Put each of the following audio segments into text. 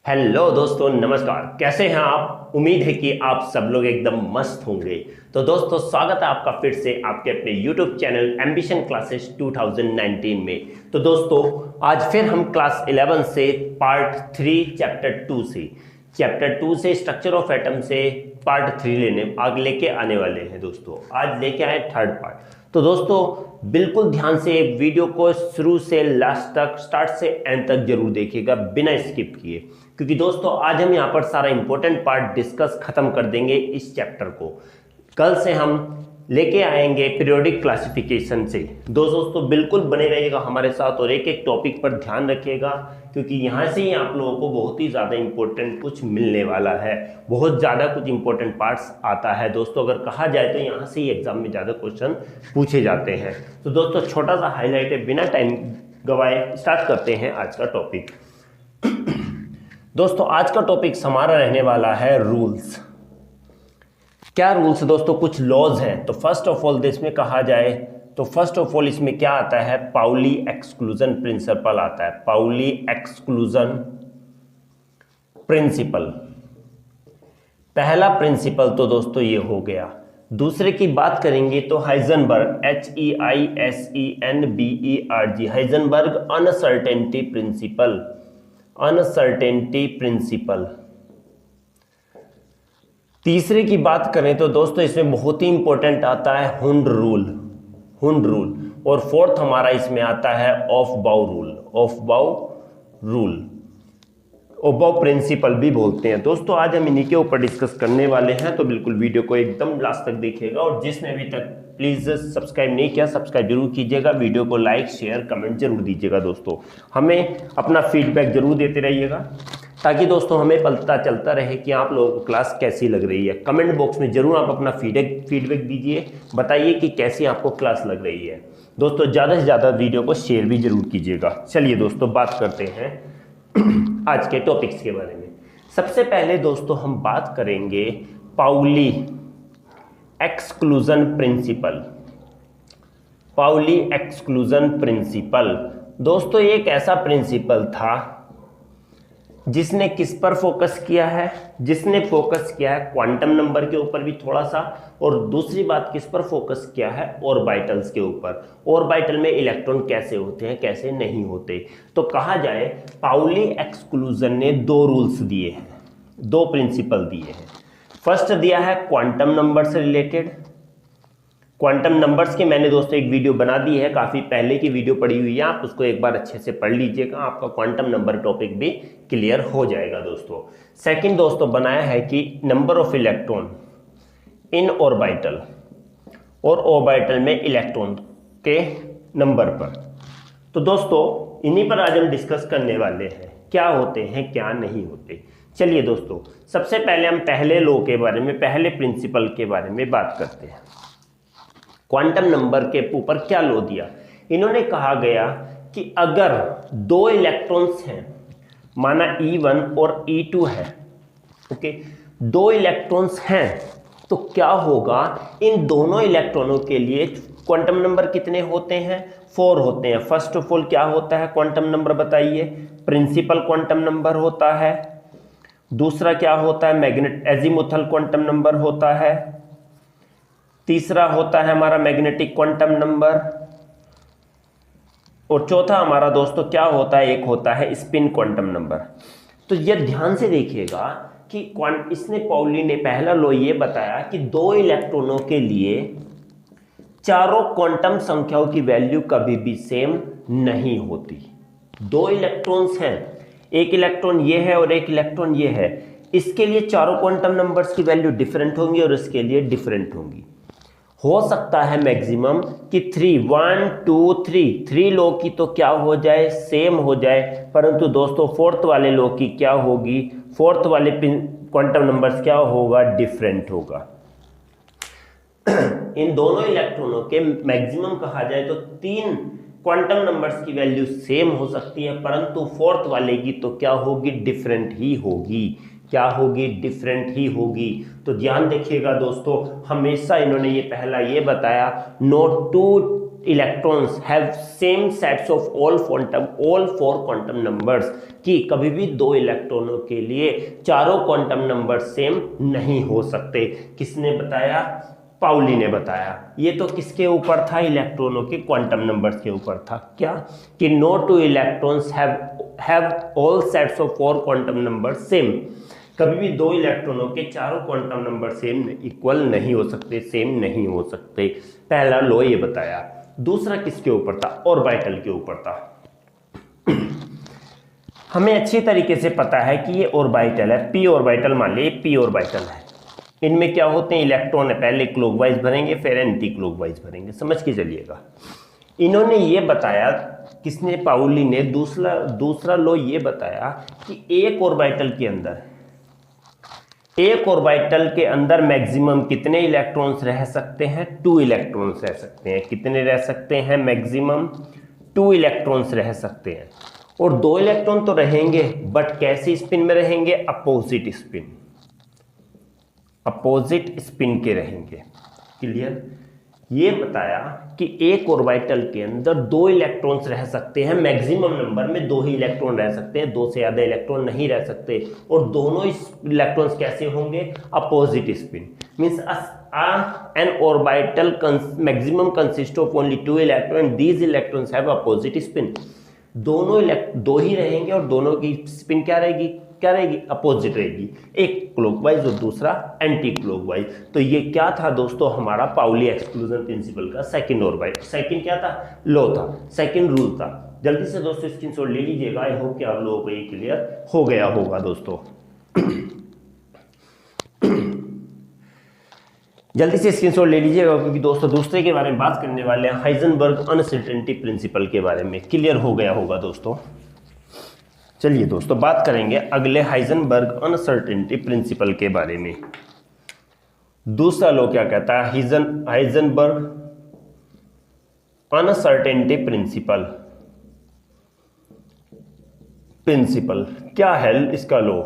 Hello दोस्तों, नमस्कार। कैसे हैं आप? उम्मीद है कि आप सब लोग एकदम मस्त होंगे। तो दोस्तों, स्वागत है आपका फिर से आपके अपने YouTube चैनल एम्बिशन क्लासेस 2019 में। तो दोस्तों, आज फिर हम क्लास 11 से पार्ट 3 चैप्टर 2 से स्ट्रक्चर ऑफ एटम से पार्ट 3 आगे लेके आने वाले हैं। दोस्तों, आज लेके आए थर्ड पार्ट। तो दोस्तों, बिल्कुल ध्यान से वीडियो को शुरू से लास्ट तक, स्टार्ट से एंड तक जरूर देखिएगा बिना स्किप किए, क्योंकि दोस्तों आज हम यहाँ पर सारा इंपॉर्टेंट पार्ट डिस्कस खत्म कर देंगे इस चैप्टर को। कल से हम लेके आएंगे पीरियोडिक क्लासिफिकेशन से। दोस्तों बिल्कुल बने रहिएगा हमारे साथ और एक एक टॉपिक पर ध्यान रखिएगा, क्योंकि यहाँ से ही आप लोगों को बहुत ही ज़्यादा इंपॉर्टेंट कुछ मिलने वाला है। बहुत ज़्यादा कुछ इंपॉर्टेंट पार्ट्स आता है दोस्तों, अगर कहा जाए तो यहाँ से ही एग्जाम में ज़्यादा क्वेश्चन पूछे जाते हैं। तो दोस्तों, छोटा सा हाईलाइट है, बिना टाइम गवाए स्टार्ट करते हैं आज का टॉपिक। दोस्तों, आज का टॉपिक हमारा रहने वाला है रूल्स। क्या रूल्स है दोस्तों? कुछ लॉज हैं। तो फर्स्ट ऑफ ऑल इसमें कहा जाए तो फर्स्ट ऑफ ऑल इसमें क्या आता है? पाउली एक्सक्लूजन प्रिंसिपल आता है। पाउली एक्सक्लूजन प्रिंसिपल, पहला प्रिंसिपल तो दोस्तों ये हो गया। दूसरे की बात करेंगे तो Heisenberg, HEISENBERG, Heisenberg uncertainty principle, uncertainty principle. तीसरे की बात करें तो दोस्तों इसमें बहुत ही इंपॉर्टेंट आता है हुंड रूल, हुंड रूल। और फोर्थ हमारा इसमें आता है ऑफ बाउ रूल, ऑफ बाउ रूल, ऑफ बाउ प्रिंसिपल भी बोलते हैं। दोस्तों आज हम इन्हीं के ऊपर डिस्कस करने वाले हैं, तो बिल्कुल वीडियो को एकदम लास्ट तक देखिएगा। और जिसने अभी तक प्लीज़ सब्सक्राइब नहीं किया, सब्सक्राइब जरूर कीजिएगा। वीडियो को लाइक शेयर कमेंट जरूर दीजिएगा। दोस्तों हमें अपना फीडबैक जरूर देते रहिएगा, ताकि दोस्तों हमें पता चलता रहे कि आप लोगों को क्लास कैसी लग रही है। कमेंट बॉक्स में जरूर आप अपना फीडबैक दीजिए, बताइए कि कैसी आपको क्लास लग रही है। दोस्तों ज़्यादा से ज़्यादा वीडियो को शेयर भी जरूर कीजिएगा। चलिए दोस्तों, बात करते हैं आज के टॉपिक्स के बारे में। सबसे पहले दोस्तों हम बात करेंगे Pauli exclusion principle. Pauli exclusion principle दोस्तों एक ऐसा प्रिंसिपल था जिसने किस पर फोकस किया है? जिसने फोकस किया है क्वांटम नंबर के ऊपर भी थोड़ा सा, और दूसरी बात किस पर फोकस किया है? ऑर्बिटल्स के ऊपर। ऑर्बिटल में इलेक्ट्रॉन कैसे होते हैं, कैसे नहीं होते। तो कहा जाए पाउली एक्सक्लूजन ने दो रूल्स दिए हैं, दो प्रिंसिपल दिए हैं। फर्स्ट दिया है क्वांटम नंबर से रिलेटेड। क्वांटम नंबर्स के मैंने दोस्तों एक वीडियो बना दी है, काफ़ी पहले की वीडियो पड़ी हुई है, आप उसको एक बार अच्छे से पढ़ लीजिएगा, आपका क्वांटम नंबर टॉपिक भी क्लियर हो जाएगा। दोस्तों सेकंड दोस्तों बनाया है कि number of electron in orbital, और ऑर्बिटल में इलेक्ट्रॉन के नंबर पर। तो दोस्तों इन्हीं पर आज हम डिस्कस करने वाले हैं, क्या होते हैं क्या नहीं होते। चलिए दोस्तों, सबसे पहले हम पहले लॉ के बारे में, पहले प्रिंसिपल के बारे में बात करते हैं। क्वांटम नंबर के ऊपर क्या लॉ दिया? इन्होंने कहा गया कि अगर दो इलेक्ट्रॉन्स हैं, माना E1 और E2 है, ओके, दो इलेक्ट्रॉन्स हैं, तो क्या होगा? इन दोनों इलेक्ट्रॉनों के लिए क्वांटम नंबर कितने होते हैं? 4 होते हैं। फर्स्ट ऑफ ऑल क्या होता है क्वांटम नंबर बताइए? प्रिंसिपल क्वांटम नंबर होता है। दूसरा क्या होता है? एजीमुथल क्वांटम नंबर होता है। तीसरा होता है हमारा मैग्नेटिक क्वांटम नंबर, और चौथा हमारा दोस्तों क्या होता है? एक होता है स्पिन क्वांटम नंबर। तो ये ध्यान से देखिएगा कि इसने पाउली ने पहला लॉ ये बताया कि दो इलेक्ट्रॉनों के लिए चारों क्वांटम संख्याओं की वैल्यू कभी भी सेम नहीं होती। दो इलेक्ट्रॉन्स हैं, एक इलेक्ट्रॉन ये है और एक इलेक्ट्रॉन ये है, इसके लिए चारों क्वांटम नंबर्स की वैल्यू डिफरेंट होंगी और इसके लिए डिफरेंट होंगी। हो सकता है मैक्सिमम कि 1 2 3 लॉ की तो क्या हो जाए? सेम हो जाए, परंतु दोस्तों फोर्थ वाले लॉ की क्या होगी? फोर्थ वाले क्वांटम नंबर्स क्या होगा? डिफरेंट होगा। इन दोनों इलेक्ट्रॉनों के मैक्सिमम कहा जाए तो 3 क्वांटम नंबर्स की वैल्यू सेम हो सकती है, परंतु फोर्थ वाले की तो क्या होगी? डिफरेंट ही होगी। क्या होगी? डिफरेंट ही होगी। तो ध्यान देखिएगा दोस्तों, हमेशा इन्होंने ये पहला ये बताया, note to electrons have same sets of all four quantum numbers, कि कभी भी दो इलेक्ट्रॉनों के लिए चारों क्वांटम नंबर सेम नहीं हो सकते। किसने बताया? पाउली ने बताया। ये तो किसके ऊपर था? इलेक्ट्रॉनों के क्वांटम नंबर्स के ऊपर था। क्या? कि no two electrons have all sets of four quantum number same, कभी भी दो इलेक्ट्रॉनों के चारों क्वांटम नंबर सेम इक्वल नहीं हो सकते, सेम नहीं हो सकते। पहला लॉ ये बताया। दूसरा किसके ऊपर था? ऑर्बिटल के ऊपर था। हमें अच्छी तरीके से पता है कि ये ऑर्बिटल है, पी ऑर्बिटल, मान लीजिए पी ऑर्बिटल है। इनमें क्या होते हैं? इलेक्ट्रॉन है, पहले क्लॉकवाइज भरेंगे फिर एंटी क्लॉकवाइज भरेंगे, समझ के चलिएगा। इन्होंने ये बताया, किसने? पाउली ने दूसरा लॉ ये बताया कि एक ऑर्बिटल के अंदर मैक्सिमम कितने इलेक्ट्रॉन्स रह सकते हैं? 2 इलेक्ट्रॉन्स रह सकते हैं। कितने रह सकते हैं? मैक्सिमम 2 इलेक्ट्रॉन्स रह सकते हैं। और 2 इलेक्ट्रॉन तो रहेंगे, बट कैसी स्पिन में रहेंगे? अपोजिट स्पिन के रहेंगे। क्लियर? ये बताया कि एक ऑर्बिटल के अंदर 2 इलेक्ट्रॉन्स रह सकते हैं, मैक्सिमम नंबर में 2 ही इलेक्ट्रॉन रह सकते हैं, 2 से ज़्यादा इलेक्ट्रॉन नहीं रह सकते। और दोनों इलेक्ट्रॉन्स कैसे होंगे? Opposite spin. Means an orbital maximum consists of only 2 electrons, these electrons have opposite spin। दो ही रहेंगे और दोनों की स्पिन क्या रहेगी? अपोजिट रहेगी, एक क्लॉकवाइज और दूसरा एंटी क्लॉकवाइज। तो ये क्या था दोस्तों? हमारा पाउली एक्सक्लूजन प्रिंसिपल का सेकंड क्या था? लॉ था, सेकंड रूल था। जल्दी से दोस्तों स्क्रीनशॉट ले लीजिएगा। आई होप कि आप लोगों को ये क्लियर हो गया होगा दोस्तों। जल्दी से स्क्रीनशॉट ले लीजिएगा, क्योंकि दोस्तों दूसरे के बारे में बात करने वाले हैं, हाइजेनबर्ग अनसर्टेनिटी प्रिंसिपल के बारे में। क्लियर हो गया होगा दोस्तों। चलिए दोस्तों बात करेंगे अगले हाइजेनबर्ग अनसर्टेनिटी प्रिंसिपल के बारे में। दूसरा लॉ क्या कहता है? हाइजेनबर्ग अनसर्टेनिटी प्रिंसिपल क्या है इसका लॉ?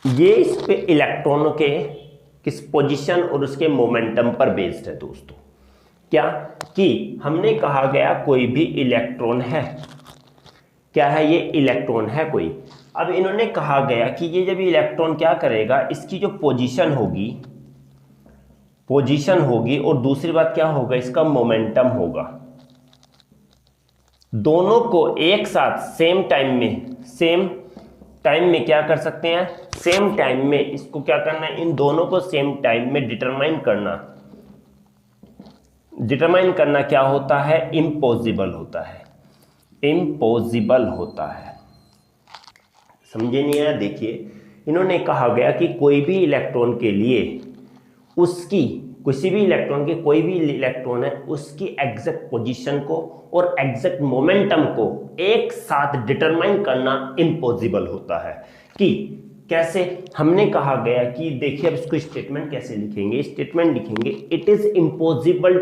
ये इस पे इलेक्ट्रॉनों के किस पोजीशन और उसके मोमेंटम पर बेस्ड है दोस्तों। क्या? कि हमने कहा गया कोई भी इलेक्ट्रॉन है, क्या है? ये इलेक्ट्रॉन है कोई। अब इन्होंने कहा गया कि ये जब इलेक्ट्रॉन क्या करेगा, इसकी जो पोजीशन होगी और दूसरी बात क्या होगा? इसका मोमेंटम होगा। दोनों को एक साथ सेम टाइम में क्या कर सकते हैं? सेम टाइम में इसको क्या करना है? इन दोनों को सेम टाइम में डिटरमाइन करना क्या होता है? इम्पॉसिबल होता है। समझे नहीं आया? देखिए, इन्होंने कहा गया कि कोई भी इलेक्ट्रॉन के लिए किसी भी इलेक्ट्रॉन के कोई भी इलेक्ट्रॉन है, उसकी एग्जैक्ट पोजीशन को और एग्जैक्ट मोमेंटम को एक साथ डिटरमाइन करना इम्पॉसिबल होता है। कि कैसे? हमने कहा गया कि देखिए, अब इसको स्टेटमेंट कैसे लिखेंगे? स्टेटमेंट लिखेंगे, it is impossible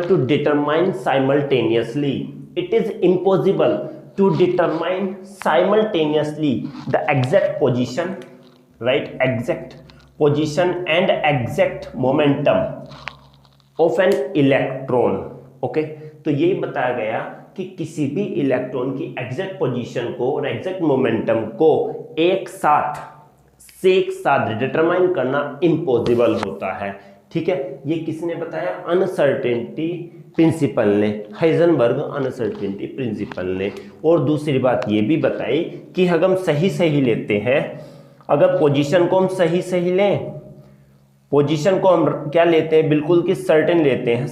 to determine simultaneously. It is impossible to determine simultaneously the exact position, right? Exact position and exact momentum of an electron. Okay, तो यही बताया गया कि किसी भी इलेक्ट्रॉन की एग्जैक्ट पोजीशन को और एग्जैक्ट मोमेंटम को एक साथ डिटरमाइन करना इम्पॉसिबल होता है। ठीक है, ये किसने बताया? अनसर्टेनिटी प्रिंसिपल ने, हाइजेनबर्ग अनसर्टेनिटी प्रिंसिपल ने। और दूसरी बात ये भी बताई कि अगर हम सही लेते हैं, अगर पोजीशन को हम सही लें, पोजीशन को हम क्या लेते हैं? बिल्कुल कि सर्टेन लेते हैं,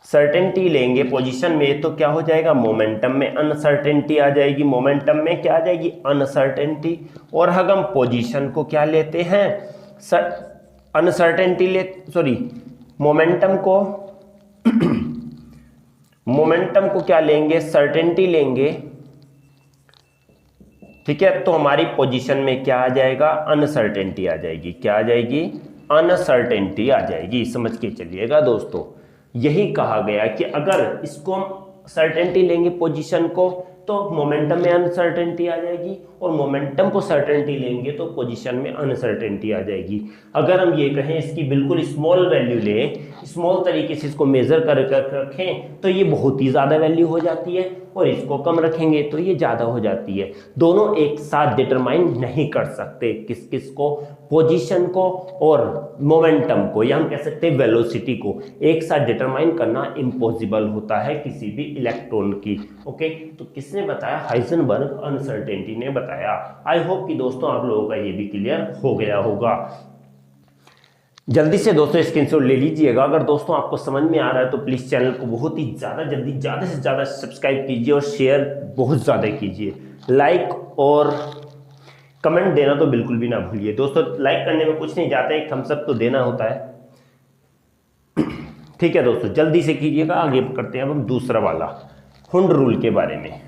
सर्टेनिटी लेंगे पोजीशन में, तो क्या हो जाएगा? मोमेंटम में अनसर्टेनिटी आ जाएगी। मोमेंटम में क्या आ जाएगी? अनसर्टेनिटी। और अगर हम पोजीशन को क्या लेते हैं? मोमेंटम को क्या लेंगे? सर्टेनिटी लेंगे। ठीक है, तो हमारी पोजीशन में क्या आ जाएगा? अनसर्टेनिटी आ जाएगी। क्या आ जाएगी? अनसर्टेनिटी आ जाएगी। समझ के चलिएगा दोस्तों, यही कहा गया कि अगर इसको हम सर्टेनिटी लेंगे पोजीशन को, तो मोमेंटम में अनसर्टेनिटी आ जाएगी। और मोमेंटम को सर्टेनिटी लेंगे तो पोजीशन में अनसर्टेनिटी आ जाएगी। अगर हम ये कहें इसकी बिल्कुल स्मॉल वैल्यू लें, स्मॉल तरीके से इसको मेजर कर रखें तो ये बहुत ही ज़्यादा वैल्यू हो जाती है, और इसको कम रखेंगे तो ये ज़्यादा हो जाती है। दोनों एक साथ डिटरमाइन नहीं कर सकते, किस किस को, पोजीशन को और मोमेंटम को, या हम कह सकते हैं वेलोसिटी को एक साथ डिटरमाइन करना इम्पॉसिबल होता है किसी भी इलेक्ट्रॉन की। ओके, तो किसने बताया? हाइजेनबर्ग अनसर्टेनिटी ने बताया। आई होप कि दोस्तों आप लोगों का ये भी क्लियर हो गया होगा। जल्दी से दोस्तों स्क्रीनशॉट ले लीजिएगा। अगर दोस्तों आपको समझ में आ रहा है तो प्लीज़ चैनल को बहुत ही जल्दी ज़्यादा से ज़्यादा सब्सक्राइब कीजिए और शेयर बहुत ज़्यादा कीजिए। लाइक और कमेंट देना तो बिल्कुल भी ना भूलिए दोस्तों। लाइक करने में कुछ नहीं जाता है, एक थम्स अप तो देना होता है। ठीक है दोस्तों, जल्दी से कीजिएगा। आगे करते हैं अब हम दूसरा वाला हुंड रूल के बारे में।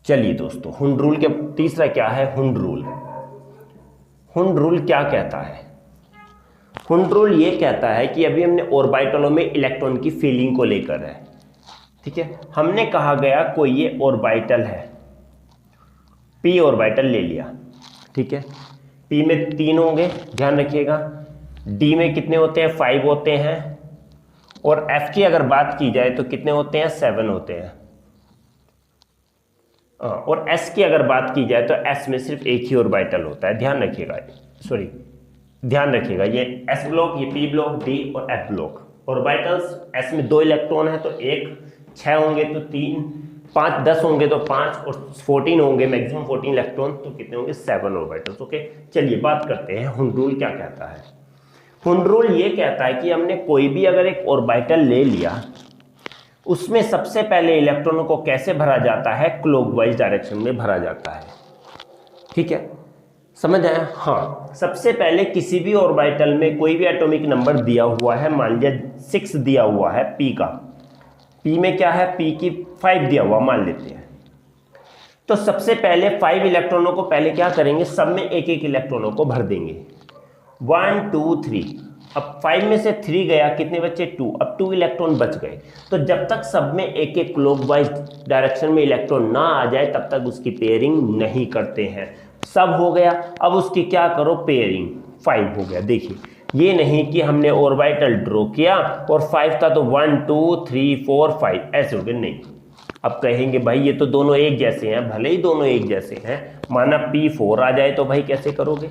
चलिए दोस्तों, हुंड रूल के तीसरा क्या है? हुंड रूल। हुंड रूल क्या कहता है? हुंड रूल ये कहता है कि अभी हमने ऑर्बिटलों में इलेक्ट्रॉन की फीलिंग को लेकर है। ठीक है, हमने कहा गया कोई ये ऑर्बिटल है, पी ऑर्बिटल ले लिया। ठीक है, पी में 3 होंगे, ध्यान रखिएगा। डी में कितने होते हैं? 5 होते हैं। और एफ की अगर बात की जाए तो कितने होते हैं? 7 होते हैं। और एस की अगर बात की जाए तो एस में सिर्फ एक ही ऑर्बिटल होता है, ध्यान रखिएगा। सॉरी, ध्यान रखिएगा, ये एस ब्लॉक, ये पी ब्लॉक, डी और एफ ब्लॉक ऑर्बिटल्स। एस में 2 इलेक्ट्रॉन है तो 1, 6 होंगे तो 3, 5, 10 होंगे तो 5, और 14 होंगे, मैक्सिमम 14 इलेक्ट्रॉन, तो कितने होंगे? 7 ऑर्बिटल्स। ओके, चलिए बात करते हैं हुंड रूल क्या कहता है। हुंड रूल ये कहता है कि हमने कोई भी अगर एक ऑर्बिटल ले लिया, उसमें सबसे पहले इलेक्ट्रॉनों को कैसे भरा जाता है? क्लॉकवाइज डायरेक्शन में भरा जाता है। ठीक है, समझ आया? हाँ, सबसे पहले किसी भी ऑर्बिटल में कोई भी एटॉमिक नंबर दिया हुआ है, मान लिया 6 दिया हुआ है पी का, पी में क्या है? पी की 5 दिया हुआ मान लेते हैं। तो सबसे पहले 5 इलेक्ट्रॉनों को पहले क्या करेंगे? सब में एक एक इलेक्ट्रॉनों को भर देंगे। 1 2 3। अब 5 में से 3 गया, कितने बचे? 2। अब 2 इलेक्ट्रॉन बच गए। तो जब तक सब में एक एक क्लॉकवाइज डायरेक्शन में इलेक्ट्रॉन ना आ जाए तब तक उसकी पेयरिंग नहीं करते हैं। सब हो गया, अब उसकी क्या करो? पेयरिंग। 5 हो गया। देखिए, ये नहीं कि हमने ऑर्बिटल ड्रॉ किया और 5 था तो 1 2 3 4 5 ऐसे हो गए, नहीं। अब कहेंगे भाई ये तो दोनों एक जैसे हैं, भले ही दोनों एक जैसे हैं, माना P4 आ जाए तो भाई कैसे करोगे?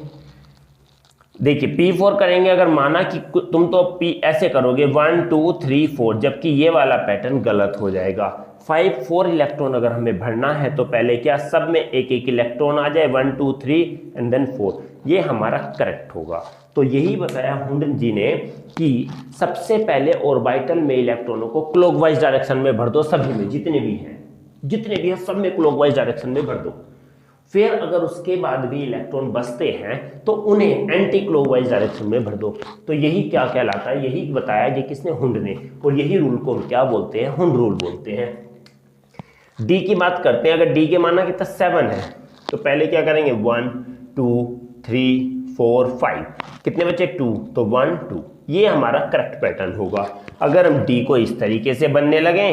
देखिए, P4 करेंगे अगर माना कि तुम तो P ऐसे करोगे 1 2 3 4, जबकि ये वाला पैटर्न गलत हो जाएगा। 5 4 इलेक्ट्रॉन अगर हमें भरना है तो पहले क्या? सब में एक एक इलेक्ट्रॉन आ जाए, 1 2 3 एंड देन 4, ये हमारा करेक्ट होगा। तो यही बताया हुंड जी ने कि सबसे पहले ऑर्बिटल में इलेक्ट्रॉनों को क्लॉकवाइज डायरेक्शन में भर दो, सभी में जितने भी हैं सब में क्लॉकवाइज डायरेक्शन में भर दो। फिर अगर उसके बाद भी इलेक्ट्रॉन बचते हैं तो उन्हें एंटी क्लॉकवाइज डायरेक्शन में भर दो। तो यही क्या कहलाता है? यही बताया ये किसने? हुंड ने। और यही रूल को हम क्या बोलते हैं? हुंड रूल बोलते हैं। डी की बात करते हैं। अगर डी के माना कितना? 7 है, तो पहले क्या करेंगे? 1 2 3 4 5, कितने बचे? 2, तो 1 2, ये हमारा करेक्ट पैटर्न होगा। अगर हम डी को इस तरीके से बनने लगे,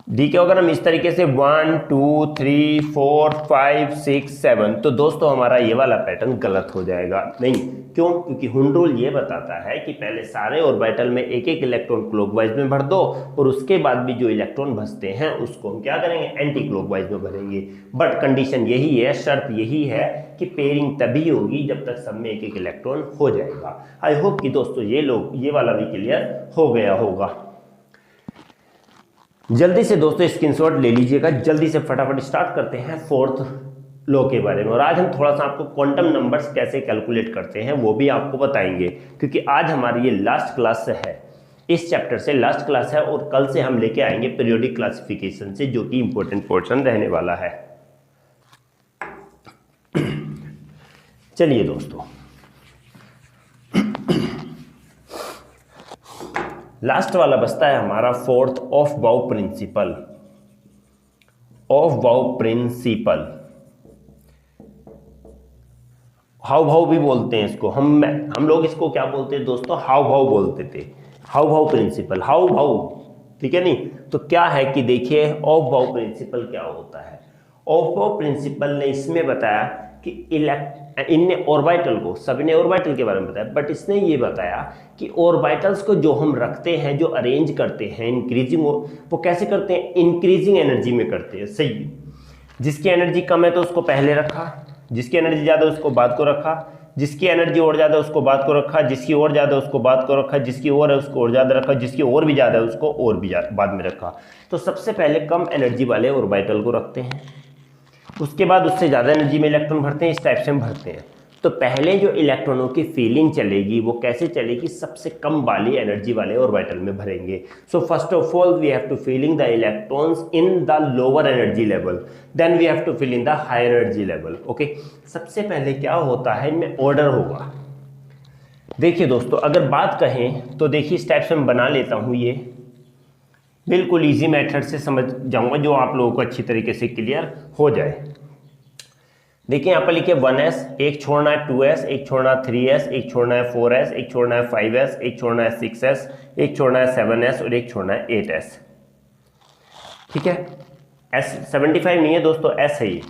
डी के अगर हम इस तरीके से 1 2 3 4 5 6 7, तो दोस्तों हमारा ये वाला पैटर्न गलत हो जाएगा। नहीं, क्यों? क्योंकि हुंड रूल ये बताता है कि पहले सारे ऑर्बिटल में एक एक इलेक्ट्रॉन क्लॉकवाइज में भर दो, और उसके बाद भी जो इलेक्ट्रॉन बचते हैं उसको हम क्या करेंगे? एंटी क्लॉकवाइज में भरेंगे। बट कंडीशन यही है, शर्त यही है कि पेयरिंग तभी होगी जब तक सब में एक एक इलेक्ट्रॉन हो जाएगा। आई होप कि दोस्तों ये वाला भी क्लियर हो गया होगा। जल्दी से दोस्तों स्क्रीनशॉट ले लीजिएगा, जल्दी से फटाफट स्टार्ट करते हैं 4th लॉ के बारे में। और आज हम थोड़ा सा आपको क्वांटम नंबर्स कैसे कैलकुलेट करते हैं वो भी आपको बताएंगे, क्योंकि आज हमारी ये लास्ट क्लास है, इस चैप्टर से लास्ट क्लास है, और कल से हम लेके आएंगे पीरियोडिक क्लासिफिकेशन से, जो कि इंपॉर्टेंट पोर्शन रहने वाला है। चलिए दोस्तों, लास्ट वाला बचता है हमारा 4th ऑफ-बाउ प्रिंसिपल। ऑफ-बाउ प्रिंसिपल, हाव भाव भी बोलते हैं इसको, हम लोग इसको क्या बोलते हैं दोस्तों? हाव भाव बोलते थे। हाउ भाव प्रिंसिपल, हाउ भाव, ठीक है नहीं। तो क्या है कि देखिए ऑफ भाव प्रिंसिपल क्या होता है। ऑफ भाव प्रिंसिपल ने इसमें बताया कि इनने ऑर्बिटल को, सभी ने ऑर्बिटल के बारे में बताया, बट इसने ये बताया कि ऑर्बिटल्स को जो हम रखते हैं, जो अरेंज करते हैं इंक्रीजिंग, वो कैसे करते हैं, इंक्रीजिंग एनर्जी में करते हैं। सही, जिसकी एनर्जी कम है तो उसको पहले रखा, जिसकी एनर्जी ज़्यादा है उसको बाद को रखा, जिसकी एनर्जी और ज़्यादा है उसको बाद को रखा, जिसकी और ज़्यादा है उसको बाद को रखा, जिसकी और है उसको और ज़्यादा रखा, जिसकी और भी ज़्यादा है उसको और भी बाद में रखा। तो सबसे पहले कम एनर्जी वाले ऑर्बिटल को रखते हैं, उसके बाद उससे ज़्यादा एनर्जी में इलेक्ट्रॉन भरते हैं, इस टाइप से हम भरते हैं। तो पहले जो इलेक्ट्रॉनों की फीलिंग चलेगी वो कैसे चलेगी, सबसे कम वाली एनर्जी वाले ऑर्बिटल में भरेंगे। So first of all we have to feeling the electrons in the lower energy level, then we have to fill in the higher energy level. Okay, सबसे पहले क्या होता है, इनमें ऑर्डर होगा। देखिए दोस्तों, अगर बात कहें तो देखिए इस टाइप से मैं बना लेता हूँ, ये बिल्कुल इजी मेथड से समझ जाऊंगा जो आप लोगों को अच्छी तरीके से क्लियर हो जाए। देखिए यहाँ पर लिखे 1s, एक छोड़ना है 2s, एक छोड़ना है 3s, एक छोड़ना है 4s, एक छोड़ना है 5s, एक छोड़ना है 6s, एक छोड़ना है 7s और एक छोड़ना है 8s। ठीक है, s 75 नहीं है दोस्तों, s है ये,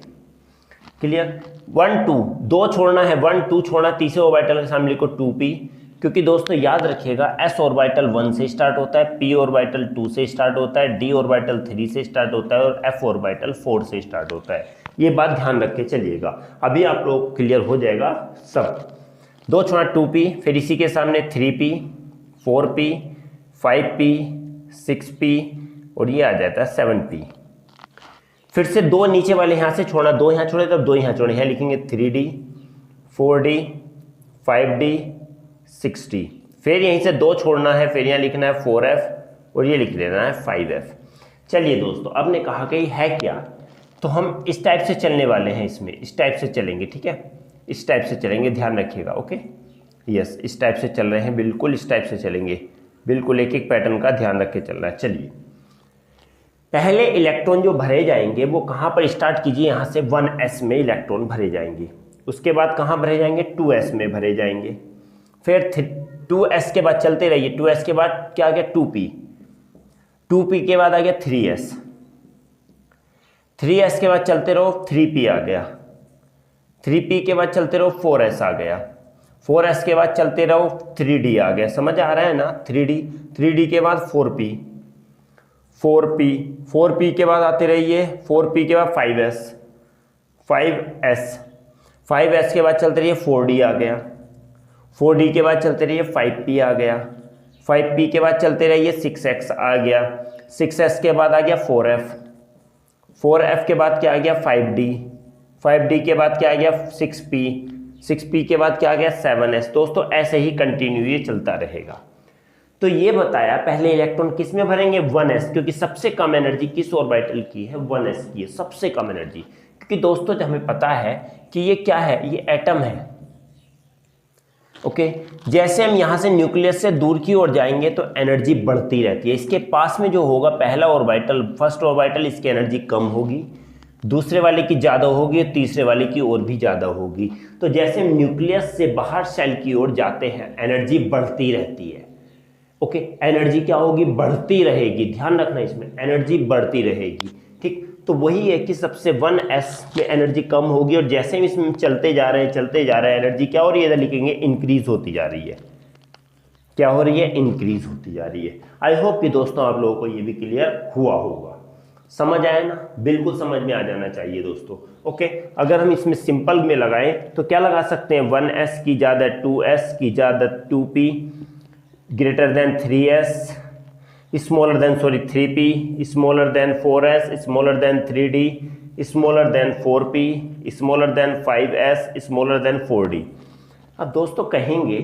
क्लियर। 1 2 दो छोड़ना है, 1 2 छोड़ना, तीसरे ऑर्बिटल के सामने लिखो 2p, क्योंकि दोस्तों याद रखिएगा s ऑर्बिटल 1 से स्टार्ट होता है, p ऑर्बिटल 2 से स्टार्ट होता है, d ऑर्बिटल 3 से स्टार्ट होता है और f ऑर्बिटल 4 से स्टार्ट होता है। ये बात ध्यान रख के चलिएगा, अभी आप लोग क्लियर हो जाएगा सब। दो छोड़ा 2p, फिर इसी के सामने 3p, 4p, 5p, 6p और ये आ जाता है 7p। फिर से दो नीचे वाले यहाँ से छोड़ा, दो यहाँ छोड़े तब दो यहाँ छोड़े, यहाँ लिखेंगे 3d, 4d, 5d, 6d। फिर यहीं से दो छोड़ना है, फिर यहाँ लिखना है 4f और ये लिख देना है 5f। चलिए दोस्तों, अब ने कहा कि है क्या, तो हम इस टाइप से चलने वाले हैं, इसमें इस टाइप से चलेंगे, ठीक है, इस टाइप से चलेंगे, ध्यान रखिएगा। ओके, यस, इस टाइप से चल रहे हैं, बिल्कुल इस टाइप से चलेंगे, बिल्कुल एक एक पैटर्न का ध्यान रख के चलना है। चलिए, पहले इलेक्ट्रॉन जो भरे जाएंगे वो कहाँ पर स्टार्ट कीजिए, यहाँ से 1s में इलेक्ट्रॉन भरे जाएंगे, उसके बाद कहाँ भरे जाएंगे, 2s में भरे जाएंगे, फिर 2s के बाद चलते रहिए, 2s के बाद क्या आ गया 2p, 2p के बाद आ गया 3s, 3s के बाद चलते रहो 3p आ गया, 3p के बाद चलते रहो 4s आ गया, 4s के बाद चलते रहो 3d आ गया, समझ आ रहा है ना, 3d के बाद 4p, 4p के बाद आते रहिए, 4p के बाद 5s के बाद चलते रहिए 4d आ गया, 4d के बाद चलते रहिए 5p आ गया, 5p के बाद चलते रहिए 6x आ गया, 6s के बाद आ गया 4f के बाद क्या आ गया 5d के बाद क्या आ गया 6p के बाद क्या आ गया 7s। दोस्तों ऐसे ही कंटिन्यू ये चलता रहेगा। तो ये बताया पहले इलेक्ट्रॉन किस में भरेंगे, 1s, क्योंकि सबसे कम एनर्जी किस ऑर्बिटल की है, 1s की है, सबसे कम एनर्जी। क्योंकि दोस्तों जब हमें पता है कि ये क्या है, ये एटम है। ओके, जैसे हम यहाँ से न्यूक्लियस से दूर की ओर जाएंगे तो एनर्जी बढ़ती रहती है। इसके पास में जो होगा पहला ऑर्बिटल, फर्स्ट ऑर्बिटल, इसकी एनर्जी कम होगी, दूसरे वाले की ज़्यादा होगी, तीसरे वाले की और भी ज़्यादा होगी। तो जैसे हम न्यूक्लियस से बाहर सेल की ओर जाते हैं एनर्जी बढ़ती रहती है। ओके, एनर्जी क्या होगी, बढ़ती रहेगी, ध्यान रखना इसमें, एनर्जी बढ़ती रहेगी। ठीक, तो वही है कि सबसे 1s में एनर्जी कम होगी और जैसे हम इसमें चलते जा रहे हैं एनर्जी क्या हो रही है, इधर लिखेंगे इंक्रीज होती जा रही है। क्या हो रही है, इंक्रीज होती जा रही है। आई होप कि दोस्तों आप लोगों को ये भी क्लियर हुआ होगा, समझ आया ना, बिल्कुल समझ में आ जाना चाहिए दोस्तों। ओके, अगर हम इसमें सिंपल में लगाएं तो क्या लगा सकते हैं, 1s की ज़्यादा 2s की ज़्यादा 2p greater than 3s smaller than 3p smaller than 4s smaller than 3d smaller than 4p smaller than 5s smaller than 4d। अब दोस्तों कहेंगे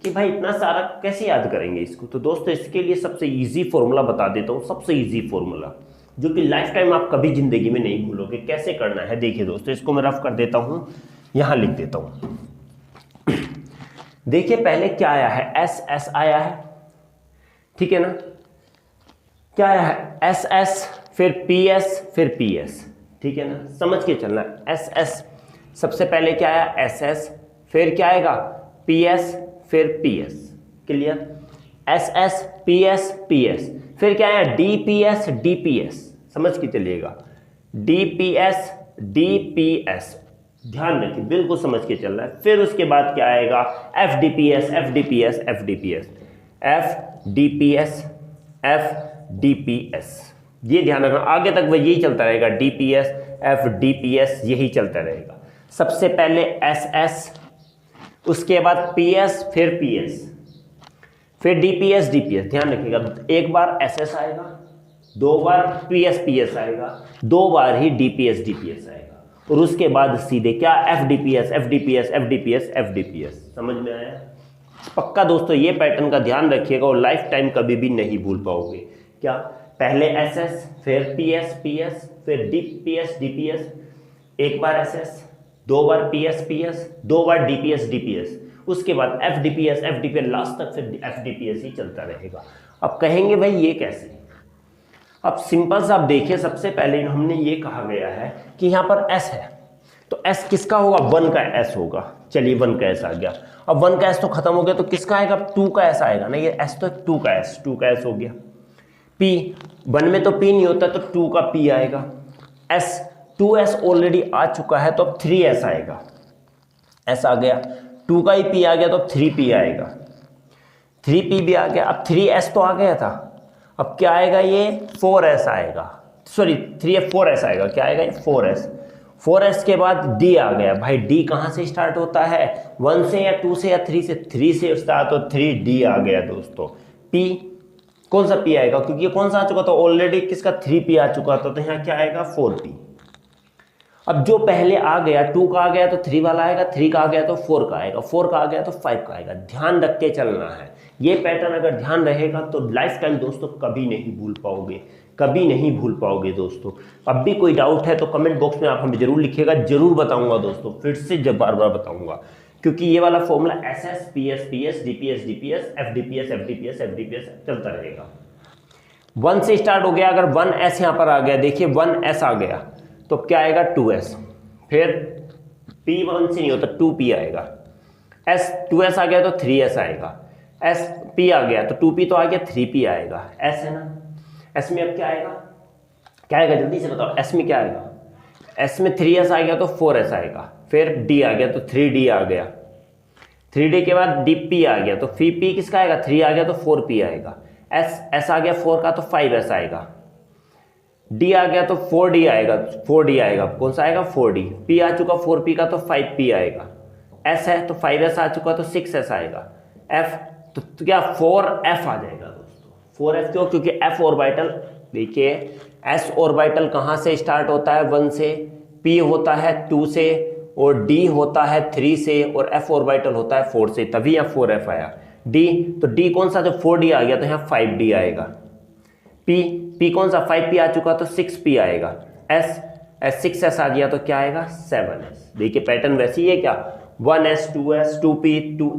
कि भाई इतना सारा कैसे याद करेंगे इसको, तो दोस्तों इसके लिए सबसे इजी फॉर्मूला बता देता हूँ, सबसे इजी फॉर्मूला जो कि लाइफ टाइम आप कभी जिंदगी में नहीं भूलोगे। कैसे करना है देखिए दोस्तों, इसको मैं रफ कर देता हूँ, यहाँ लिख देता हूँ। देखिए पहले क्या आया है, एस आया है, ठीक है ना, क्या आया है एस, फिर पीएस, ठीक है ना, समझ के चलना, एस सबसे पहले क्या आया एस, फिर क्या आएगा पीएस, फिर PS, clear. S S P S P S, फिर क्या है D P S D P S, समझ के चलिएगा, D P S D P S, ध्यान रखिए बिल्कुल समझ के चल रहा है। फिर उसके बाद क्या आएगा F D P S F D P S F D P S F D P S F D P S, ये ध्यान रखना, आगे तक वह यही चलता रहेगा, D P S F D P S यही चलता रहेगा। सबसे पहले एस एस, उसके बाद पी एस, फिर पी एस, फिर डी पी एस ध्यान रखिएगा, एक बार एस एस आएगा, दो बार पी एस आएगा, दो बार ही डी पी एस आएगा, और उसके बाद सीधे क्या F D P S F D P S F D P S F D P S. समझ में आया? पक्का दोस्तों ये पैटर्न का ध्यान रखिएगा और लाइफ टाइम कभी भी नहीं भूल पाओगे। क्या पहले एस एस, फिर पी एस, फिर डी पी एस, एक बार एस एस, दो बार पी एस, दो बार डी पी एस, उसके बाद F D P S, last तक फिर एफ डी पी एस ही चलता रहेगा। अब कहेंगे भाई ये कैसे? अब सिंपल सा आप देखिए, सबसे पहले हमने ये कहा गया है कि यहाँ पर एस है, तो एस किसका होगा? 1 का एस होगा। चलिए 1 का एस आ गया, अब 1 का एस तो खत्म हो गया, तो किसका आएगा? 2 का एस आएगा ना, ये एस तो 2 का एस हो गया। पी 1 में तो पी नहीं होता, तो 2 का पी आएगा। एस 2s ऑलरेडी आ चुका है, तो अब 3s आएगा, एस आ गया, 2 का ही पी आ गया, तो अब 3p आएगा, 3p भी आ गया, अब 3s तो आ गया था, अब क्या आएगा? ये 4s आएगा, सॉरी 4s आएगा, क्या आएगा? ये 4s के बाद d आ गया। भाई d कहाँ से स्टार्ट होता है? 1 से या 2 से या 3 से? 3 से स्टार्ट, तो 3d आ गया दोस्तों। p कौन सा p आएगा? क्योंकि ये कौन सा आ चुका था ऑलरेडी, किसका? 3p आ चुका था, तो यहाँ क्या आएगा? 4p। अब जो पहले आ गया 2 का आ गया तो 3 वाला आएगा, 3 का आ गया तो 4 का आएगा, 4 का आ गया तो 5 का आएगा। ध्यान रख के चलना है, ये पैटर्न अगर ध्यान रहेगा तो लाइफ टाइम दोस्तों कभी नहीं भूल पाओगे, कभी नहीं भूल पाओगे दोस्तों। अब भी कोई डाउट है तो कमेंट बॉक्स में आप हमें जरूर लिखिएगा, जरूर बताऊंगा दोस्तों, फिर से जब बार बार बताऊंगा, क्योंकि ये वाला formula S S P S D P S F D P S चलता रहेगा। 1 से स्टार्ट हो गया, अगर 1s यहाँ पर आ गया, देखिए 1s आ गया तो क्या आएगा? 2s, फिर p 1 से नहीं होता, 2p आएगा, s 2s आ गया तो 3s आएगा, s p आ गया तो 2p तो आ गया, 3p आएगा, s है ना। s में अब क्या आएगा? क्या आएगा जल्दी से बताओ, s में क्या आएगा? s में 3s आ गया तो 4s आएगा, फिर d आ गया तो 3d आ गया, 3d के बाद dp आ गया तो फिर p किसका आएगा? 3 आ गया तो 4p आएगा, s आ गया 4 का तो 5s आएगा, d आ गया तो 4d आएगा, 4d आएगा, कौन सा आएगा? 4d। p आ चुका 4p का तो 5p आएगा, s है तो 5s आ चुका तो 6s आएगा, f तो क्या 4f आ जाएगा दोस्तों। 4f क्यों? क्योंकि f ऑर्बिटल, देखिए s ऑर्बिटल कहाँ से स्टार्ट होता है? 1 से, p होता है 2 से, और d होता है 3 से, और f ऑर्बिटल होता है 4 से, तभी यहाँ 4f आया। d तो d कौन सा? जो 4d आ गया तो यहाँ 5d आएगा। p कौन सा? 5p आ चुका तो 6p आएगा। s 6s आ गया तो क्या आएगा? 7s। देखिए पैटर्न वैसे ही है क्या? 1s 2s 2p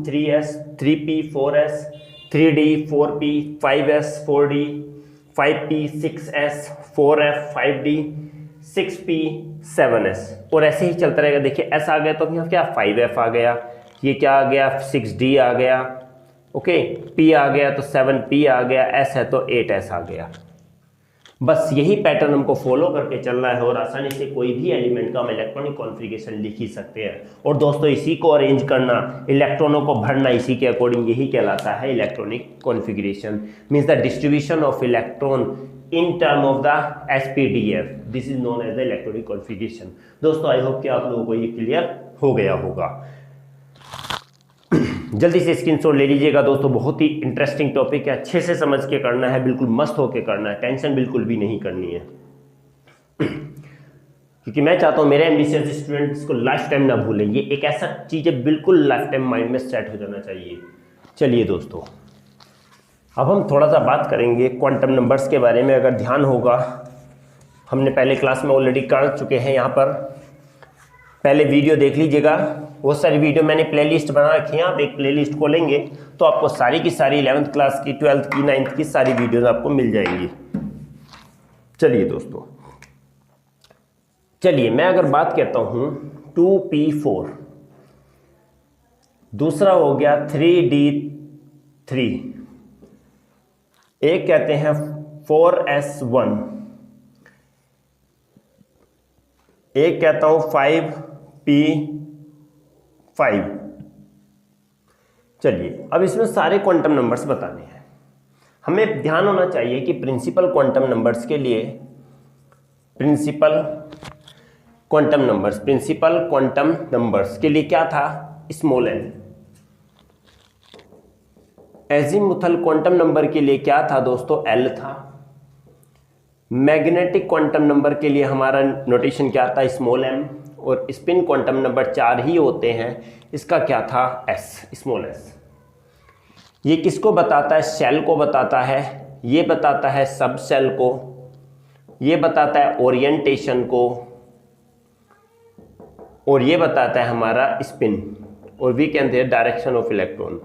3s 3p 4s 3d 4p 5s 4d 5p 6s 4f 5d 6p 7s, और ऐसे ही चलता रहेगा। देखिए s आ गया तो यहाँ क्या? 5f आ गया, ये क्या आ गया? 6d आ गया, ओके, p आ गया तो 7p आ गया, s है तो 8s आ गया। बस यही पैटर्न हमको फॉलो करके चलना है और आसानी से कोई भी एलिमेंट का हम इलेक्ट्रॉनिक कॉन्फ़िगरेशन लिख ही सकते हैं। और दोस्तों इसी को अरेंज करना, इलेक्ट्रॉनों को भरना, इसी के अकॉर्डिंग यही कहलाता है electronic configuration, means the distribution of electron in term of the SPDF, this is known as the electronic configuration. दोस्तों आई होप कि आप लोगों को ये क्लियर हो गया होगा। जल्दी से स्क्रीनशॉट ले लीजिएगा दोस्तों, बहुत ही इंटरेस्टिंग टॉपिक है, अच्छे से समझ के करना है, बिल्कुल मस्त होके करना है, टेंशन बिल्कुल भी नहीं करनी है क्योंकि मैं चाहता हूँ मेरे एम्बिशियस स्टूडेंट्स को लाइफ टाइम ना भूलें। ये एक ऐसा चीज़ है बिल्कुल लाइफ टाइम माइंड में सेट हो जाना चाहिए। चलिए दोस्तों अब हम थोड़ा सा बात करेंगे क्वांटम नंबर्स के बारे में। अगर ध्यान होगा हमने पहले क्लास में ऑलरेडी कर चुके हैं, यहाँ पर पहले वीडियो देख लीजिएगा, बहुत सारी वीडियो मैंने प्लेलिस्ट बना रखी है, आप एक प्लेलिस्ट खोलेंगे तो आपको सारी की सारी 11th क्लास की, 12th की, 9th की सारी वीडियोस आपको मिल जाएंगी। चलिए दोस्तों, चलिए मैं अगर बात करता हूँ 2p4, दूसरा हो गया 3d3, एक कहते हैं 4s1, एक कहता हूं 5p5। चलिए अब इसमें सारे क्वांटम नंबर्स बताने हैं। हमें ध्यान होना चाहिए कि प्रिंसिपल क्वांटम नंबर्स के लिए प्रिंसिपल क्वांटम नंबर्स के लिए क्या था, small n। Azimuthal quantum number के लिए क्या था दोस्तों, L था। मैग्नेटिक क्वांटम नंबर के लिए हमारा नोटेशन क्या था, स्मॉल m। और स्पिन क्वांटम नंबर 4 ही होते हैं, इसका क्या था, s, स्मॉल s। ये किसको बताता है, शेल को बताता है, ये बताता है सब शेल को, ये बताता है ओरिएंटेशन को, और ये बताता है हमारा स्पिन, और वी कहते हैं डायरेक्शन ऑफ इलेक्ट्रॉन,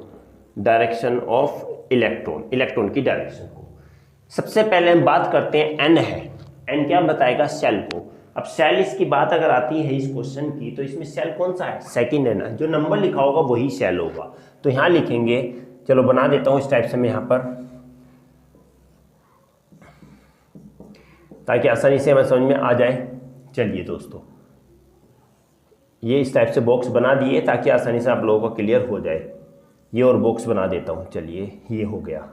इलेक्ट्रॉन की डायरेक्शन को। सबसे पहले हम बात करते हैं n है, n क्या बताएगा, शेल को। अब शेल इसकी बात अगर आती है इस क्वेश्चन की, तो इसमें शेल कौन सा है, सेकंड है ना, जो नंबर लिखा होगा वही शेल होगा। तो यहां लिखेंगे, चलो बना देता हूं इस टाइप से मैं यहां पर, ताकि आसानी से हमें समझ में आ जाए। चलिए दोस्तों, ये इस टाइप से बॉक्स बना दिए ताकि आसानी से आप लोगों को क्लियर हो जाए। ये और बॉक्स बना देता हूँ, चलिए ये हो गया।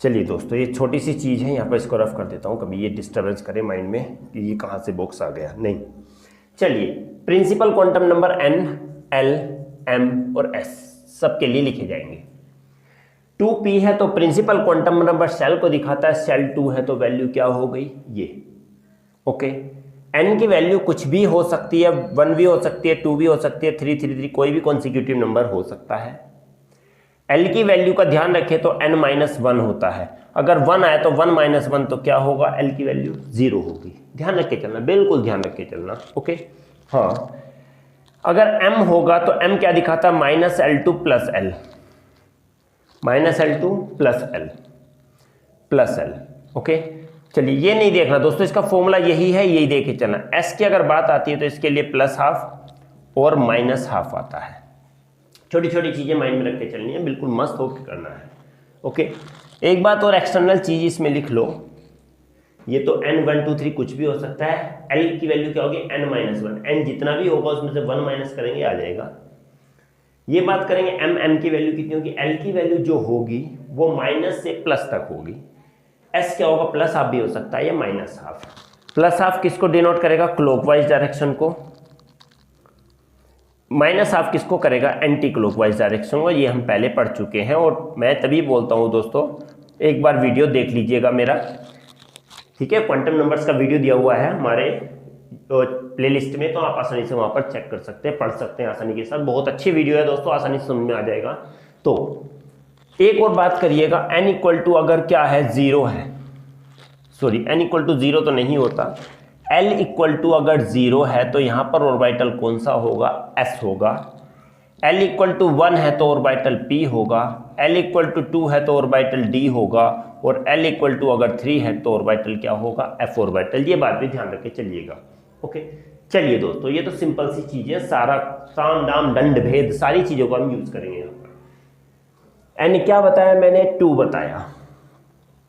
चलिए दोस्तों, ये छोटी सी चीज़ है, यहाँ पर इसको रफ कर देता हूँ, कभी ये डिस्टर्बेंस करे माइंड में कि ये कहाँ से बॉक्स आ गया, नहीं। चलिए, principal quantum number n, l, m और s सबके लिए लिखे जाएंगे। 2p है तो प्रिंसिपल क्वांटम नंबर शेल को दिखाता है, शेल 2 है तो वैल्यू क्या हो गई, ये। ओके, n की वैल्यू कुछ भी हो सकती है, 1 भी हो सकती है, 2 भी हो सकती है, 3 3 3 कोई भी कॉन्सिक्यूटिव नंबर हो सकता है। l की वैल्यू का ध्यान रखें तो n-1 होता है। अगर 1 आए तो 1-1 तो क्या होगा, l की वैल्यू 0 होगी। ध्यान रख के चलना, बिल्कुल ध्यान रख के चलना। ओके, हाँ, अगर m होगा तो m क्या दिखाता है, -L2 + L, -L2 + L। Okay, चलिए ये नहीं देखना दोस्तों, इसका फॉर्मूला यही है, यही देख के चलना। s की अगर बात आती है तो इसके लिए +½ और -½ आता है। छोटी छोटी चीजें माइंड में रख के चलनी है, बिल्कुल मस्त होकर करना है। ओके, एक बात और एक्सटर्नल चीज इसमें लिख लो, ये तो n1 2 3 कुछ भी हो सकता है। l की वैल्यू क्या होगी, n-1, n जितना भी होगा उसमें से 1 माइनस करेंगे आ जाएगा। ये बात करेंगे m की वैल्यू कितनी होगी, l की वैल्यू जो होगी वो माइनस से प्लस तक होगी। s क्या होगा, +½ भी हो सकता है या -½ +½ किसको डिनोट करेगा, क्लॉकवाइज डायरेक्शन को, -½ किसको करेगा, एंटी क्लॉकवाइज डायरेक्शन को। ये हम पहले पढ़ चुके हैं, और मैं तभी बोलता हूं दोस्तों, एक बार वीडियो देख लीजिएगा मेरा, ठीक है। क्वांटम नंबर्स का वीडियो दिया हुआ है हमारे प्लेलिस्ट में, तो आप आसानी से वहां पर चेक कर सकते हैं, पढ़ सकते हैं आसानी के साथ। बहुत अच्छी वीडियो है दोस्तों, आसानी से समझ में आ जाएगा। तो एक और बात करिएगा, n = अगर क्या है, 0 है, सॉरी n = 0 तो नहीं होता, l = अगर 0 है तो यहां पर ऑर्बिटल कौन सा होगा, s होगा। l = 1 है तो ऑर्बिटल p होगा, l = 2 है तो ऑर्बिटल d होगा, और l = अगर 3 है तो ऑर्बिटल क्या होगा, f ऑर्बिटल। ये बात भी ध्यान रख के चलिएगा। ओके, चलिए दोस्तों, ये तो सिंपल सी चीज है, सारा साम दाम दंड भेद सारी चीजों को हम यूज करेंगे यहाँ पर। n क्या बताया मैंने, 2 बताया।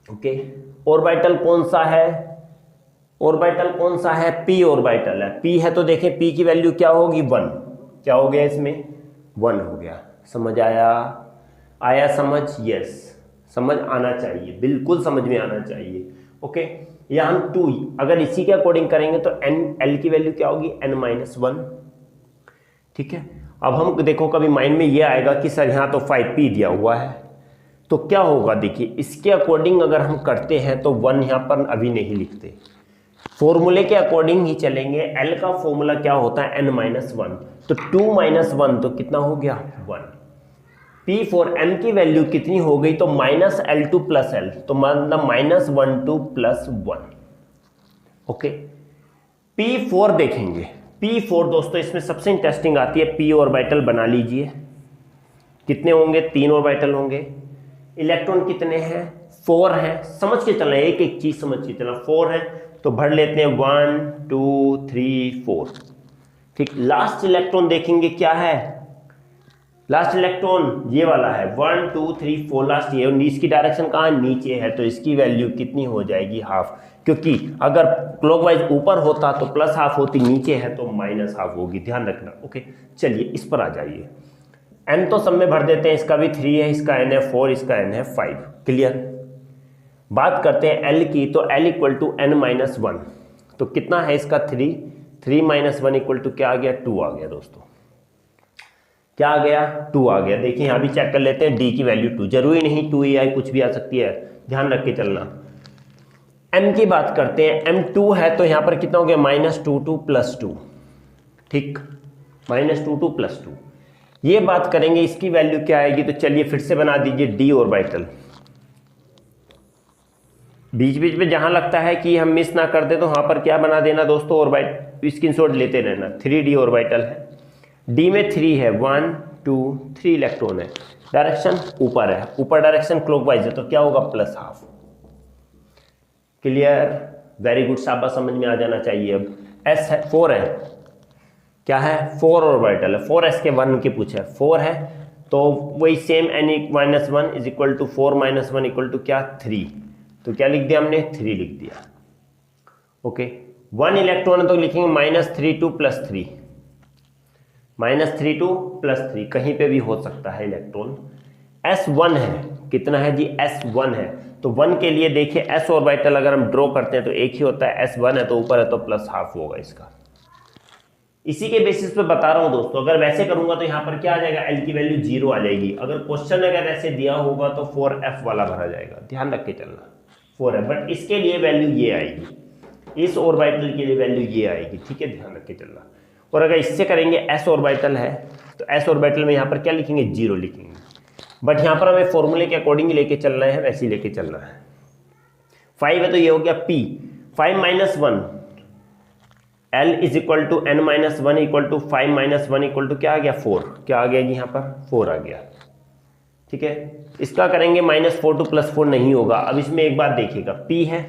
ओके, ऑर्बिटल कौन सा है, ऑर्बिटल कौन सा है, p ऑर्बिटल है। p है तो देखें p की वैल्यू क्या होगी, 1। क्या हो गया इसमें, 1 हो गया। समझ आया समझ, यस, समझ आना चाहिए, बिल्कुल समझ में आना चाहिए। ओके, या हम 2 अगर इसी के अकॉर्डिंग करेंगे तो l की वैल्यू क्या होगी, n-1। ठीक है, अब हम देखो कभी माइंड में ये आएगा कि सर यहाँ तो 5p दिया हुआ है, तो क्या होगा, देखिए इसके अकॉर्डिंग अगर हम करते हैं तो 1 यहाँ पर अभी नहीं लिखते, फॉर्मूले के अकॉर्डिंग ही चलेंगे। l का फॉर्मूला क्या होता है, n-1, तो 2 - 1 तो कितना हो गया, 1। p फॉर m की वैल्यू कितनी हो गई, तो -L2 + L, तो मतलब -12 + 1। ओके, p4 देखेंगे, p4 दोस्तों इसमें सबसे इंटरेस्टिंग आती है, p ऑर्बिटल बना लीजिए। कितने होंगे, 3 ऑर्बिटल होंगे। इलेक्ट्रॉन कितने हैं, 4 हैं। समझ के चलना, एक एक चीज समझ के चलना, 4 है तो भर लेते हैं 1 2 3 4। ठीक, लास्ट इलेक्ट्रॉन देखेंगे क्या है, लास्ट इलेक्ट्रॉन ये वाला है 1 2 3 4 लास्ट ये, और इसकी डायरेक्शन कहाँ नीचे है, तो इसकी वैल्यू कितनी हो जाएगी हाफ, क्योंकि अगर क्लॉकवाइज ऊपर होता तो प्लस हाफ होती, नीचे है तो माइनस हाफ होगी, ध्यान रखना। ओके चलिए इस पर आ जाइए। n तो सब में भर देते हैं, इसका भी 3 है, इसका n है 4, इसका n है 5। क्लियर। बात करते हैं l की, तो l equal to n minus 1, तो कितना है इसका 3, 3 माइनस 1 इक्वल टू क्या आ गया 2 आ गया दोस्तों, क्या आ गया 2 आ गया। देखिए यहाँ भी चेक कर लेते हैं, d की वैल्यू 2, जरूरी नहीं 2 ही आए, कुछ भी आ सकती है, ध्यान रख के चलना। m की बात करते हैं, m 2 है तो यहाँ पर कितना हो गया -2 2 प्लस 2, ठीक, -2 2 प्लस 2। ये बात करेंगे इसकी वैल्यू क्या आएगी, तो चलिए फिर से बना दीजिए d ऑर्बिटल। बीच बीच में जहां लगता है कि हम मिस ना कर दे तो वहां पर क्या बना देना दोस्तों, ऑर्बिटल स्क्रीनशॉट लेते रहना। 3d ऑर्बिटल है, d में 3 है, 1 2 3 इलेक्ट्रॉन है, डायरेक्शन ऊपर है, ऊपर डायरेक्शन क्लॉकवाइज है, तो क्या होगा plus half. Clear, very good, शाबाश, समझ में आ जाना चाहिए। अब s है 4 है, क्या है 4 ऑर्बिटल है, 4s के 1 के पूछे 4 है, तो वही same n minus 1 is equal to 4 minus 1 equal to क्या 3, तो क्या लिख दिया हमने 3 लिख दिया। ओके 1 इलेक्ट्रॉन है तो लिखेंगे -3 2 प्लस 3, -3 2 प्लस 3, कहीं पे भी हो सकता है इलेक्ट्रॉन। s1 है, कितना है जी s1 है, तो 1 के लिए देखिए s ऑर्बिटल अगर हम ड्रॉ करते हैं तो एक ही होता है, s1 है तो ऊपर है तो प्लस हाफ होगा इसका। इसी के बेसिस पे बता रहा हूं दोस्तों, अगर वैसे करूंगा तो यहाँ पर क्या आ जाएगा, l की वैल्यू 0 आ जाएगी। अगर क्वेश्चन अगर ऐसे दिया होगा तो 4f वाला भरा जाएगा, ध्यान रख के चलना 4 है, बट इसके लिए वैल्यू ये आएगी, इस ऑर्बिटल के लिए वैल्यू ये आएगी, ठीक है, ध्यान रख के चलना। और अगर इससे करेंगे s ऑर्बिटल है तो s ऑर्बिटल में यहाँ पर क्या लिखेंगे 0 लिखेंगे, बट यहाँ पर हमें फॉर्मूले के अकॉर्डिंग लेके चलना है, वैसे ही लेके चलना है। 5 है तो ये हो गया p, 5 minus 1, l is equal to n minus 1 equal to 5 minus 1 equal to क्या आ गया 4, क्या आ गया जी यहाँ पर 4 आ गया, ठीक है। इसका करेंगे -4 टू प्लस 4 नहीं होगा। अब इसमें एक बात देखिएगा, p है,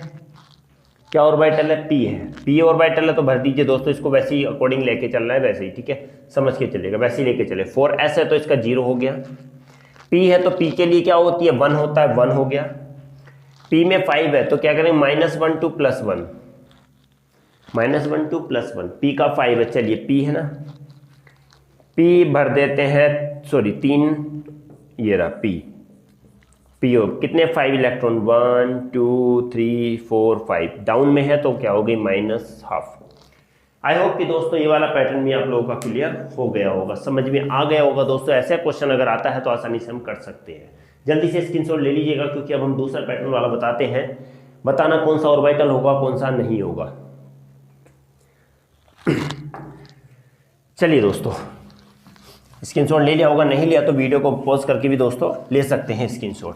क्या ऑर्बिटल है p है, p ऑर्बिटल है तो भर दीजिए दोस्तों, इसको वैसे ही अकॉर्डिंग लेके चलना है, वैसे ही, ठीक है, समझ के चलेगा, वैसे ही लेके चले। 4s है तो इसका 0 हो गया, p है तो p के लिए क्या होती है 1 होता है, 1 हो गया। p में 5 है तो क्या करेंगे -1 two plus 1, -1 two plus 1, p का 5 है, चलिए p है ना, p भर देते हैं, सॉरी 3, ये रहा p हो कितने 5 इलेक्ट्रॉन 1 2 3 4 5, डाउन में है तो क्या हो गई -हाफ। आई होप कि दोस्तों ये वाला पैटर्न भी आप लोगों का क्लियर हो गया होगा, समझ में आ गया होगा दोस्तों। ऐसा क्वेश्चन अगर आता है तो आसानी से हम कर सकते हैं। जल्दी से स्क्रीनशॉट ले लीजिएगा, क्योंकि अब हम दूसरा पैटर्न वाला बताते हैं, बताना कौन सा ऑर्बिटल होगा कौन सा नहीं होगा। चलिए दोस्तों, स्क्रीनशॉट ले लिया होगा, नहीं लिया तो वीडियो को पॉज करके भी दोस्तों ले सकते हैं स्क्रीनशॉट।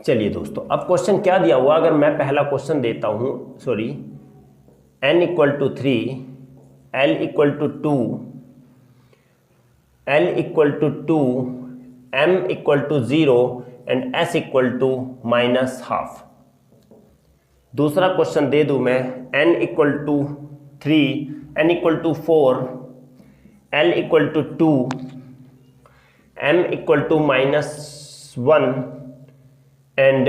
चलिए दोस्तों, अब क्वेश्चन क्या दिया हुआ, अगर मैं पहला क्वेश्चन देता हूं, sorry, n equal to 3, l equal to 2, l equal to 2, m equal to 0 and s equal to -half. दूसरा क्वेश्चन दे दूं मैं, n equal to 3, n equal to 4, l equal to 2, m equal to -1 and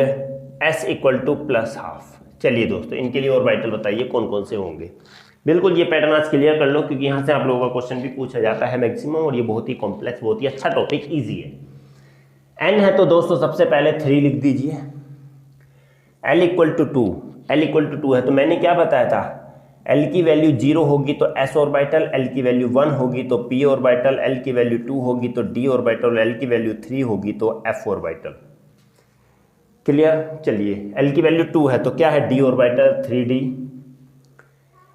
s equal to +half. चलिए दोस्तों, इनके लिए orbital बताइए कौन कौन से होंगे। बिल्कुल ये पैटर्न आज क्लियर कर लो, क्योंकि यहाँ से आप लोगों का क्वेश्चन भी पूछा जाता है मैक्सिमम, और ये बहुत ही कॉम्प्लेक्स, बहुत ही अच्छा टॉपिक, इजी है। n है तो दोस्तों सबसे पहले 3 लिख दीजिए, l equal to 2, l equal to 2 है तो मैंने क्या बताया था, l की वैल्यू 0 होगी तो s ऑर्बिटल, l की वैल्यू 1 होगी तो p ऑर्बिटल, l की वैल्यू 2 होगी तो d ऑर्बिटल, l की वैल्यू 3 होगी तो f ऑर्बिटल। क्लियर। चलिए l की वैल्यू 2 है तो क्या है d ऑर्बिटल 3d,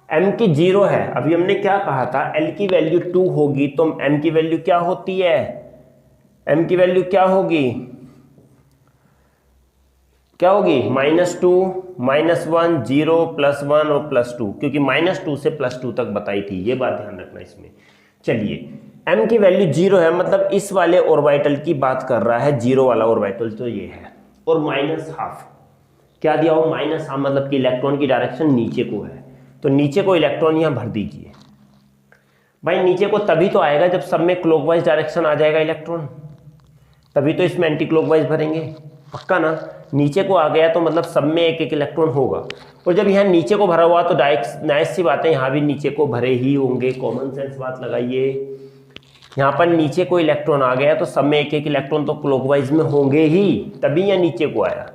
m की 0 है, अभी हमने क्या कहा था, l की वैल्यू 2 होगी तो m की वैल्यू क्या होती है, m की वैल्यू क्या होगी, क्या होगी -2 -1 0 +1 और +2, क्योंकि -2 से +2 तक बताई थी, ये बात ध्यान रखना इसमें। चलिए m की वैल्यू 0 है, मतलब इस वाले ऑर्बिटल की बात कर रहा है, 0 वाला ऑर्बिटल तो ये है, और -हाफ क्या दिया हो, -हाफ मतलब कि इलेक्ट्रॉन की डायरेक्शन नीचे को है, तो नीचे को इलेक्ट्रॉन यहाँ भर दीजिए, भाई नीचे को तभी तो आएगा जब सब में क्लॉकवाइज डायरेक्शन आ जाएगा इलेक्ट्रॉन, तभी तो इसमें एंटी क्लॉकवाइज भरेंगे, पक्का ना। नीचे को आ गया तो मतलब सब में एक एक इलेक्ट्रॉन होगा, और जब यहाँ नीचे को भरा हुआ तो नाइस सी बात है, यहाँ भी नीचे को भरे ही होंगे, कॉमन सेंस बात लगाइए। यहाँ पर नीचे को इलेक्ट्रॉन आ गया तो सब में एक एक इलेक्ट्रॉन तो क्लॉकवाइज में होंगे ही, तभी यहाँ नीचे को आया।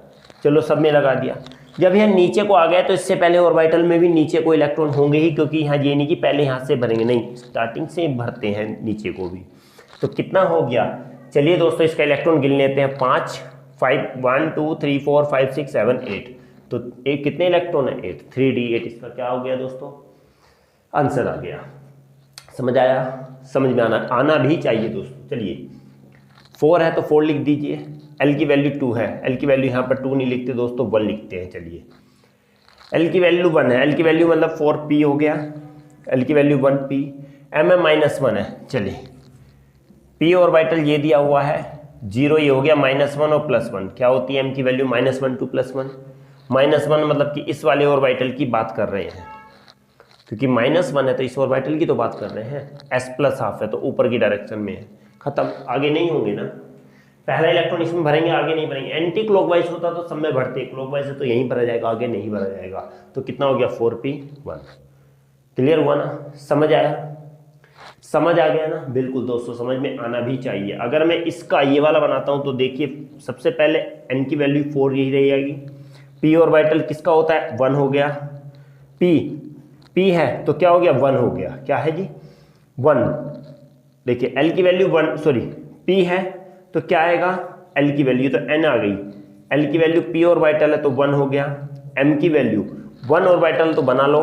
चलो सब में लगा दिया। जब यहाँ नीचे को आ गया तो इससे पहले ऑर्बिटल में भी नीचे को इलेक्ट्रॉन होंगे ही, क्योंकि यहाँ ये नहीं कि पहले यहाँ से भरेंगे, नहीं, स्टार्टिंग से भरते हैं नीचे को भी। तो कितना हो गया, चलिए दोस्तों इसका इलेक्ट्रॉन गिन लेते हैं। 5 1 2 3 4 5 6 7 8, तो एक कितने इलेक्ट्रॉन है 8, 3d8 इसका क्या हो गया दोस्तों, आंसर आ गया। समझ आया, समझ में आना भी चाहिए दोस्तों। चलिए 4 है तो 4 लिख दीजिए, L की वैल्यू 2 है, L की वैल्यू यहाँ पर 2 नहीं लिखते दोस्तों, 1 लिखते हैं। चलिए L की वैल्यू 1 है, L की वैल्यू मतलब 4p हो गया, L की वैल्यू 1p, M -1 है। चलिए p ऑर्बिटल ये दिया हुआ है 0, ये हो गया -1 और +1, क्या होती है M की वैल्यू -1 to +1, -1 मतलब कि इस वाले ऑर्बिटल की बात कर रहे हैं, क्योंकि -1 है तो इस ऑर्बिटल की तो बात कर रहे हैं, s+½ है तो ऊपर की डायरेक्शन में है, खत्म, आगे नहीं होंगे ना। पहला इलेक्ट्रॉन इसमें भरेंगे, आगे नहीं भरेंगे। एंटी क्लॉकवाइज होता तो सब में भरते, क्लॉकवाइज है तो यहीं भरा जाएगा, आगे नहीं भरा जाएगा। तो कितना हो गया 4p1। क्लियर हुआ ना, समझ आया, समझ आ गया ना, बिल्कुल दोस्तों समझ में आना भी चाहिए। अगर मैं इसका ये वाला बनाता हूं तो देखिए सबसे पहले n की वैल्यू 4 यही रह जाएगी, p ऑर्बिटल किसका होता है 1 हो गया, p है तो क्या हो गया 1 हो गया, क्या है जी 1। देखिए l की वैल्यू 1, सॉरी p है तो क्या आएगा, l की वैल्यू तो n आ गई, l की वैल्यू p ऑर्बिटल है तो 1 हो गया, m की वैल्यू 1 ऑर्बिटल तो बना लो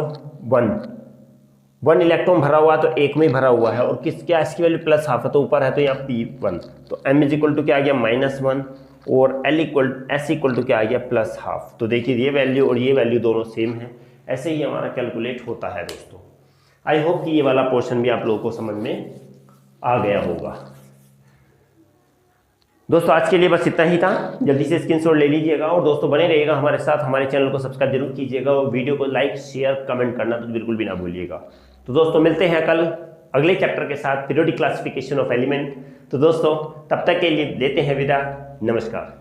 1 इलेक्ट्रॉन भरा हुआ तो एक में ही भरा हुआ है, और किस क्या इसकी वैल्यू +½ है तो ऊपर है तो यहाँ p1, तो m = क्या आ गया -1 और s क्या आ गया +½ तो देखिए ये वैल्यू और ये वैल्यू दोनों सेम है। ऐसे ही हमारा कैलकुलेट होता है दोस्तों। आई होप कि ये वाला पोर्शन भी आप लोगों को समझ में आ गया होगा। दोस्तों आज के लिए बस इतना ही था, जल्दी से स्क्रीनशॉट ले लीजिएगा, और दोस्तों बने रहिएगा हमारे साथ, हमारे चैनल को सब्सक्राइब जरूर कीजिएगा, और वीडियो को लाइक शेयर कमेंट करना तो बिल्कुल भी ना भूलिएगा। तो दोस्तों मिलते हैं कल अगले चैप्टर के साथ, पीरियोडिक क्लासिफिकेशन ऑफ एलिमेंट। तो दोस्तों तब तक के लिए लेते हैं विदा, नमस्कार।